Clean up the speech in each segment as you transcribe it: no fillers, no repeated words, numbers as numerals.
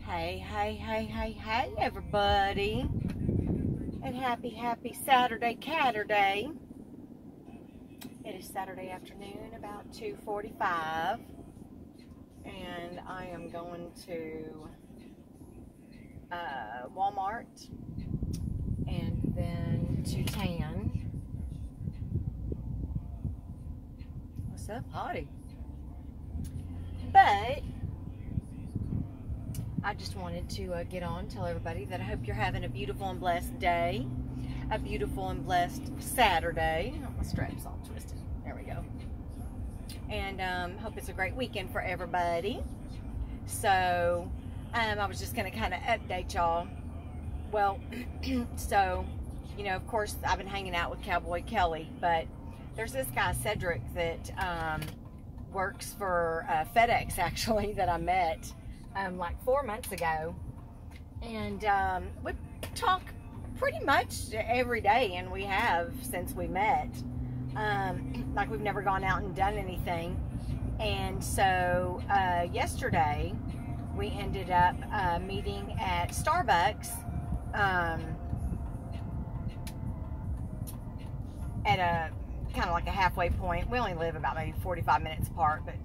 Hey, everybody. And happy Saturday, Caturday. It is Saturday afternoon, about 2:45. And I am going to Walmart and then to Tan. What's up, Hottie? But I just wanted to get on and tell everybody that I hope you're having a beautiful and blessed day, a beautiful and blessed Saturday. Oh, my strap's all twisted. There we go. And hope it's a great weekend for everybody. So I was just going to kind of update y'all. Well, so, you know, of course, I've been hanging out with Cowboy Kelly, but there's this guy, Cedric, that works for FedEx, actually, that I met like 4 months ago, and we talk pretty much every day, and we have since we met. Like, we've never gone out and done anything. And so yesterday we ended up meeting at Starbucks at a kind of like a halfway point. We only live about maybe 45 minutes apart, but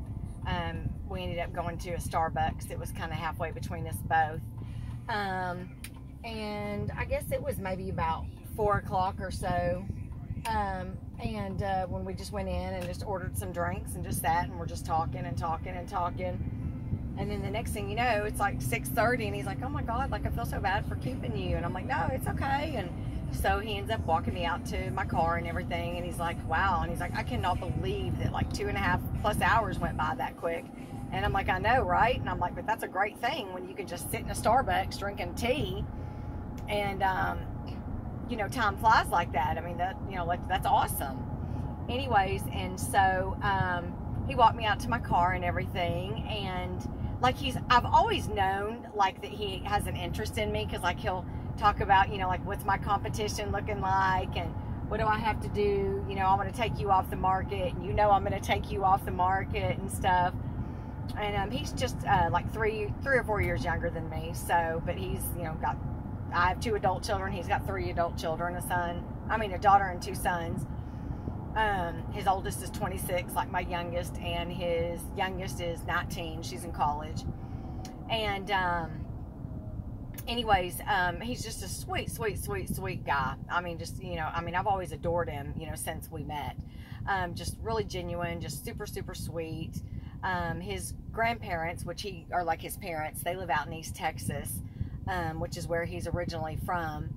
we ended up going to a Starbucks. It was kind of halfway between us both. And I guess it was maybe about 4 o'clock or so. When we just went in and just ordered some drinks and just sat and we're just talking and talking and talking. And then the next thing you know, it's like 6:30 and he's like, oh my God, like I feel so bad for keeping you. And I'm like, no, it's okay. And so he ends up walking me out to my car and everything. And he's like, wow. And he's like, I cannot believe that like 2.5+ hours went by that quick. And I'm like, I know, right? And I'm like, but that's a great thing when you can just sit in a Starbucks drinking tea and, you know, time flies like that. I mean, that, you know, like, that's awesome. Anyways, and so he walked me out to my car and everything. And like, I've always known like that he has an interest in me, because like he'll talk about, you know, like, what's my competition looking like and what do I have to do? You know, I want to take you off the market, and you know I'm going to take you off the market and stuff. And he's just like three or 4 years younger than me. So, but he's, you know, I have 2 adult children. He's got 3 adult children, a daughter and 2 sons. His oldest is 26, like my youngest, and his youngest is 19. She's in college. And anyways, he's just a sweet guy. I mean, just, you know, I mean, I've always adored him, you know, since we met. Just really genuine, just super sweet. His grandparents, which are like his parents, they live out in East Texas, which is where he's originally from.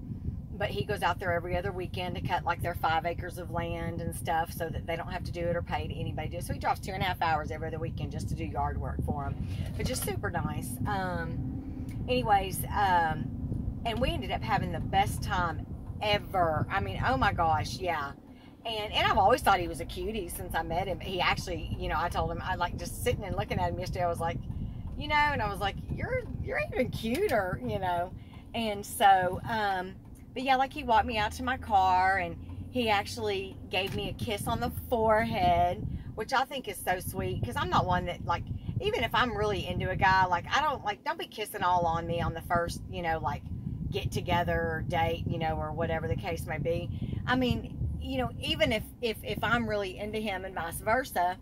But he goes out there every other weekend to cut like their 5 acres of land and stuff, so that they don't have to do it or pay anybody to do it. So he drives 2.5 hours every other weekend just to do yard work for them, but just super nice. Anyways, and we ended up having the best time ever. I mean, oh my gosh, yeah. And I've always thought he was a cutie since I met him. He actually, you know, I told him, I like just sitting and looking at him yesterday, I was like, you know, and I was like, you're even cuter, you know. And so, but yeah, like, he walked me out to my car, and he actually gave me a kiss on the forehead, which I think is so sweet, because I'm not one that, like, even if I'm really into a guy, like, don't be kissing all on me on the first, you know, like, get together or date, you know, or whatever the case may be. I mean, you know, even if I'm really into him and vice versa,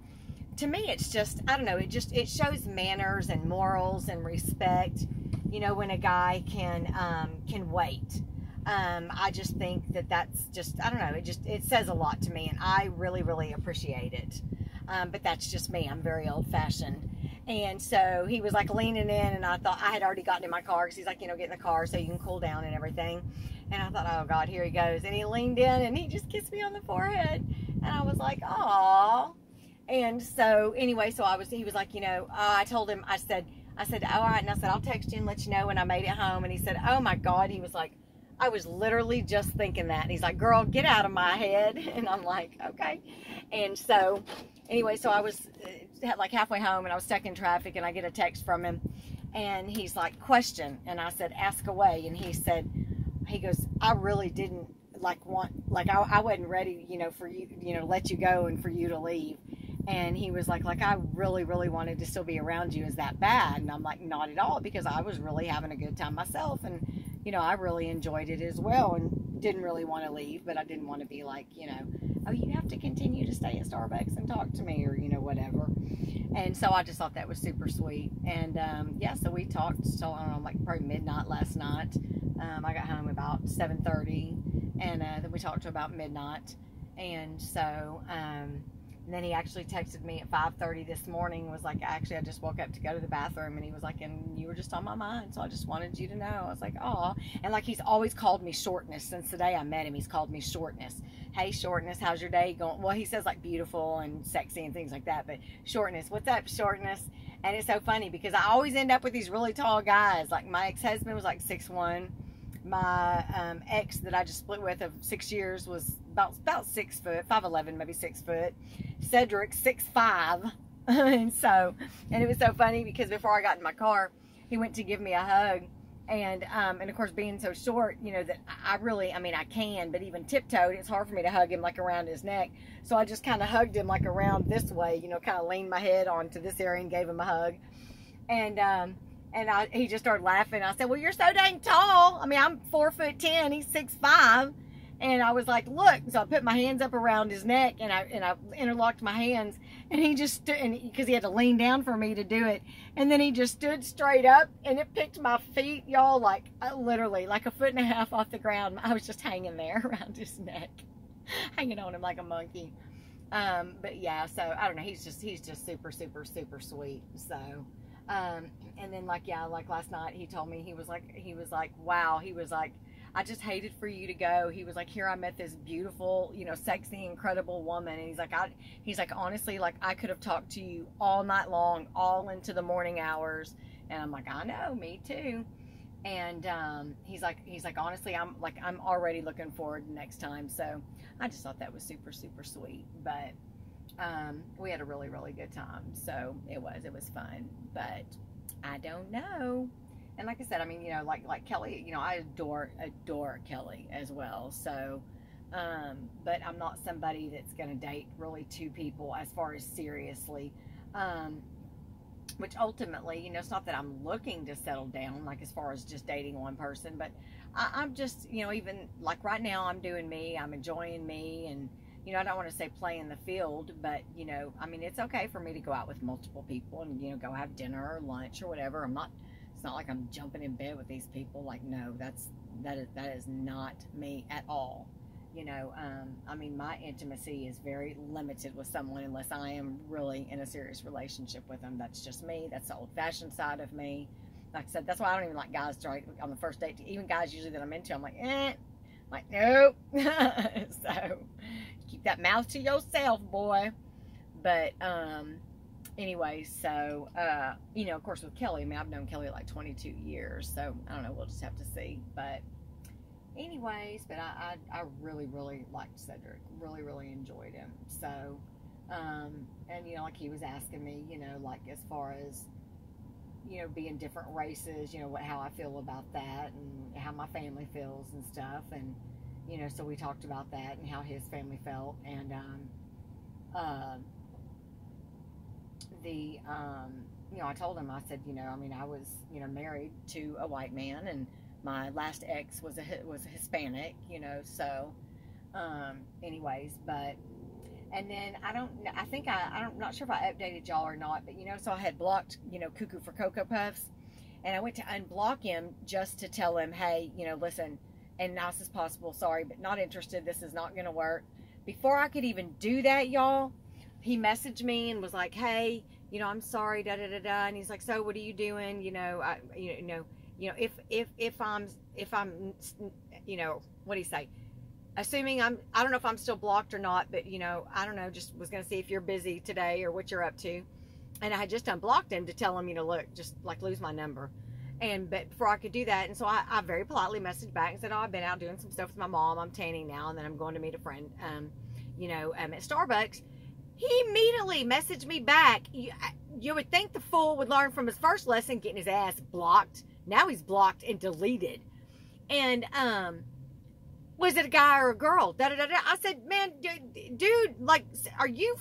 to me, it's just, I don't know, it shows manners and morals and respect, you know, when a guy can wait. I just think that's just, I don't know, it says a lot to me, and I really appreciate it. But that's just me. I'm very old-fashioned. And so he was like leaning in, and I thought, I had already gotten in my car, because he's like, you know, get in the car so you can cool down and everything. And I thought, oh God, here he goes. And he leaned in and he just kissed me on the forehead. And I was like, aw. And so anyway, so he was like, you know, I told him, I said, all right. And I said, I'll text you and let you know when I made it home. And he said, oh my God. He was like, I was literally just thinking that. And he's like, girl, get out of my head. And I'm like, okay. And so anyway, so I was like halfway home, and I was stuck in traffic, and I get a text from him, and he's like, question. And I said, ask away. And he goes, I really didn't I wasn't ready, you know, for you, you know, let you go and for you to leave. And he was like, I really, really wanted to still be around you. Is that bad? And I'm like, not at all, because I was really having a good time myself. And, you know, I really enjoyed it as well and didn't really want to leave, but I didn't want to be like, you know, oh, you have to continue to stay at Starbucks and talk to me, or, you know, whatever. And so I just thought that was super sweet. And, yeah, so we talked till, I don't know, like probably midnight last night. I got home about 7:30, and then we talked to about midnight. And so, and then he actually texted me at 5:30 this morning, was like, actually, I just woke up to go to the bathroom, and he was like, and you were just on my mind, so I just wanted you to know. I was like, aw. And like, he's always called me Shortness since the day I met him. He's called me Shortness. Hey, Shortness, how's your day going? Well, he says like beautiful and sexy and things like that, but Shortness, what's up, Shortness? And it's so funny because I always end up with these really tall guys. Like my ex-husband was like 6'1". My ex that I just split with of 6 years was about 6 foot, 5'11", maybe 6 foot. Cedric, 6'5". And it was so funny because before I got in my car, he went to give me a hug. And of course, being so short, you know, that I really, I mean, I can, but even tiptoed, it's hard for me to hug him like around his neck. So I just kind of hugged him like around this way, you know, kind of leaned my head onto this area and gave him a hug. And he just started laughing. I said, well, you're so dang tall. I mean, I'm 4'10", he's 6'5". And I was like, look. So I put my hands up around his neck, and I interlocked my hands, and he just stood, and because he had to lean down for me to do it. And then he just stood straight up, and it picked my feet, y'all, like literally like 1.5 feet off the ground. I was just hanging there around his neck, hanging on him like a monkey. But yeah, so I don't know. He's just super, super, super sweet. So, and then like, yeah, like last night he told me, he was like, wow, he was like, I just hated for you to go. He was like, here I met this beautiful, you know, sexy, incredible woman. And he's like, honestly, like I could have talked to you all night long, all into the morning hours. And I'm like, I know, me too. And he's like, honestly, I'm already looking forward to next time. So I just thought that was super, super sweet. But we had a really, really good time. So it was fun. But I don't know. And like I said, I mean, you know, like Kelly, you know, I adore Kelly as well. So, but I'm not somebody that's going to date really two people as far as seriously, which ultimately, you know, it's not that I'm looking to settle down, like as far as just dating one person, but I'm just, you know, even like right now I'm doing me, I'm enjoying me. And, you know, I don't want to say play in the field, but, you know, I mean, it's okay for me to go out with multiple people and, you know, go have dinner or lunch or whatever. It's not like I'm jumping in bed with these people. Like, no, that is not me at all. You know, I mean, my intimacy is very limited with someone unless I am really in a serious relationship with them. That's just me. That's the old-fashioned side of me. Like I said, that's why I don't even like guys on the first date. Even guys usually that I'm into, I'm like, like, nope. So keep that mouth to yourself, boy. But anyway, so, you know, of course with Kelly, I mean, I've known Kelly like 22 years, so I don't know, we'll just have to see. But anyways, but I really, really liked Cedric, really, really enjoyed him. So, and, you know, like he was asking me, you know, like as far as, you know, being different races, you know, how I feel about that and how my family feels and stuff. And, you know, so we talked about that and how his family felt. And, you know, I told him, I said, you know, I mean, I was, you know, married to a white man, and my last ex was a Hispanic, you know, so, anyways, but, and then I'm not sure if I updated y'all or not, but, you know, so I had blocked, you know, Cuckoo for Cocoa Puffs, and I went to unblock him just to tell him, hey, you know, listen, and nice as possible, sorry, but not interested, this is not going to work. Before I could even do that, y'all, he messaged me and was like, hey, you know, I'm sorry, da da da da. And he's like, so what are you doing? You know, if I'm, you know, what do you say? Assuming I don't know if I'm still blocked or not, but you know, I don't know, just was going to see if you're busy today or what you're up to. And I had just unblocked him to tell him, you know, look, just like lose my number. But before I could do that, and so I very politely messaged back and said, oh, I've been out doing some stuff with my mom. I'm tanning now, and then I'm going to meet a friend, you know, at Starbucks. He immediately messaged me back. You would think the fool would learn from his first lesson, getting his ass blocked. Now he's blocked and deleted. And Was it a guy or a girl? Da, da, da, da. I said, man, dude, like, are you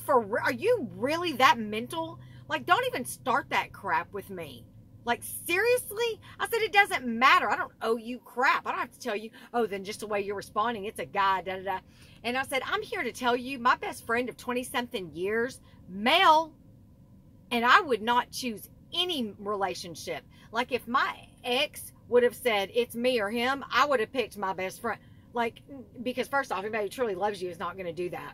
really that mental? Like, don't even start that crap with me. Like, seriously? I said, it doesn't matter. I don't owe you crap. I don't have to tell you, oh, then just the way you're responding, it's a guy, da, da, da. And I said, I'm here to tell you, my best friend of 20-something years, male, and I would not choose any relationship. Like, if my ex would have said, it's me or him, I would have picked my best friend. Like, because first off, anybody who truly loves you is not going to do that.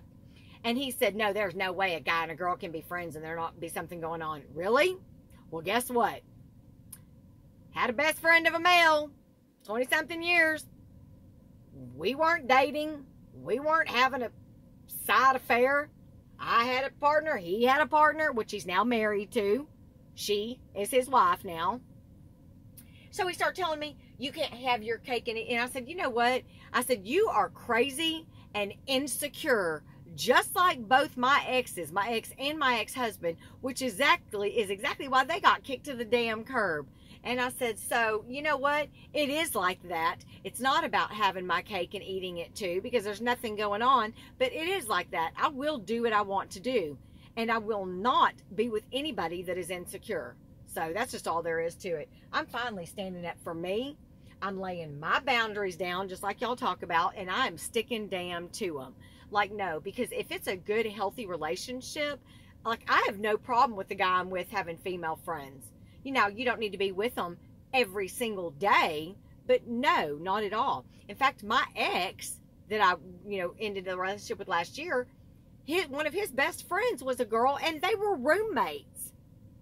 And he said, no, there's no way a guy and a girl can be friends and there not be something going on. Really? Well, guess what? Had a best friend of a male, 20-something years. We weren't dating. We weren't having a side affair. I had a partner. He had a partner, which he's now married to. She is his wife now. So he started telling me, you can't have your cake and eat. And I said, you know what? I said, you are crazy and insecure, just like both my exes, my ex and my ex-husband, which is exactly why they got kicked to the damn curb. And I said, so, you know what? It is like that. It's not about having my cake and eating it too, because there's nothing going on, but it is like that. I will do what I want to do, and I will not be with anybody that is insecure. So that's just all there is to it. I'm finally standing up for me. I'm laying my boundaries down, just like y'all talk about, and I'm sticking damn to them. Like, no, because if it's a good, healthy relationship, like, I have no problem with the guy I'm with having female friends. You know, you don't need to be with them every single day, but no, not at all. In fact, my ex that I, ended the relationship with last year, one of his best friends was a girl, and they were roommates.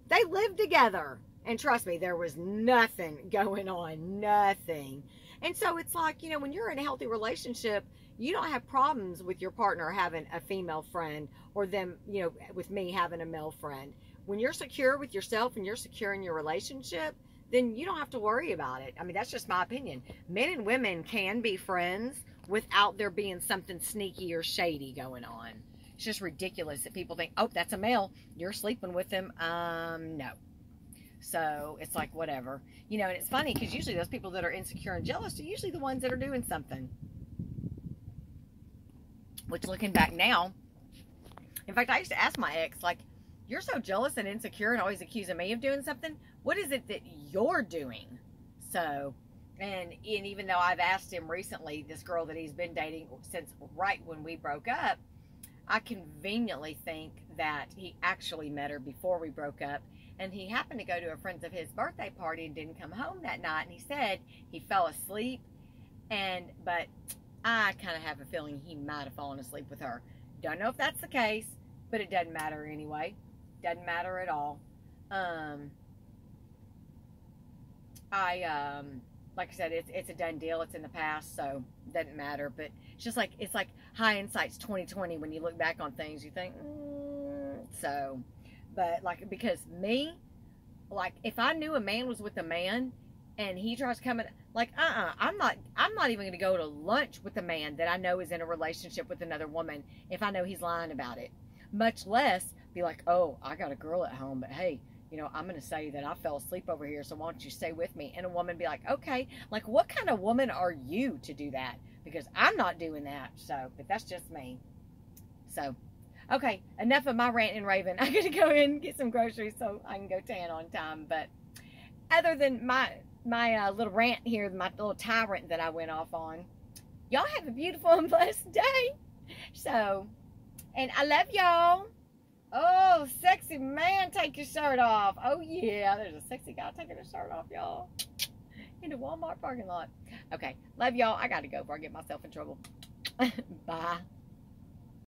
They lived together. And trust me, there was nothing going on. Nothing. And so it's like, when you're in a healthy relationship, you don't have problems with your partner having a female friend, or them, with me having a male friend. When you're secure with yourself and you're secure in your relationship, then you don't have to worry about it. I mean, that's just my opinion. Men and women can be friends without there being something sneaky or shady going on. It's just ridiculous that people think, oh, that's a male, you're sleeping with him. No. So it's like, whatever. And it's funny because usually those people that are insecure and jealous are usually the ones that are doing something. Which, looking back now, in fact, I used to ask my ex, like, you're so jealous and insecure and always accusing me of doing something. What is it that you're doing? So, and even though I've asked him recently, this girl that he's been dating since right when we broke up, I conveniently think that he actually met her before we broke up, and he happened to go to a friend of his birthday party and didn't come home that night, and he said he fell asleep, but I kind of have a feeling he might have fallen asleep with her. Don't know if that's the case, but it doesn't matter anyway. Doesn't matter at all. Like I said, it's a done deal. It's in the past, so it doesn't matter. But it's like hindsight's 20/20. When you look back on things, you think, so. But like, because me, like, if I knew a man was with a man and he tries to come in, like, I'm not even going to go to lunch with a man that I know is in a relationship with another woman if I know he's lying about it. Much less be like, oh, I got a girl at home, but hey, I'm going to say that I fell asleep over here, so why don't you stay with me? And a woman be like, okay, like, what kind of woman are you to do that? Because I'm not doing that. So, but that's just me. So, okay, enough of my rant and raving. I got to go in and get some groceries so I can go tan on time. But other than my little rant here, my little tyrant that I went off on, y'all have a beautiful and blessed day. So, and I love y'all. Oh, sexy man, take your shirt off. Oh, yeah, there's a sexy guy taking his shirt off, y'all, in the Walmart parking lot. Okay, love y'all. I got to go before I get myself in trouble. Bye.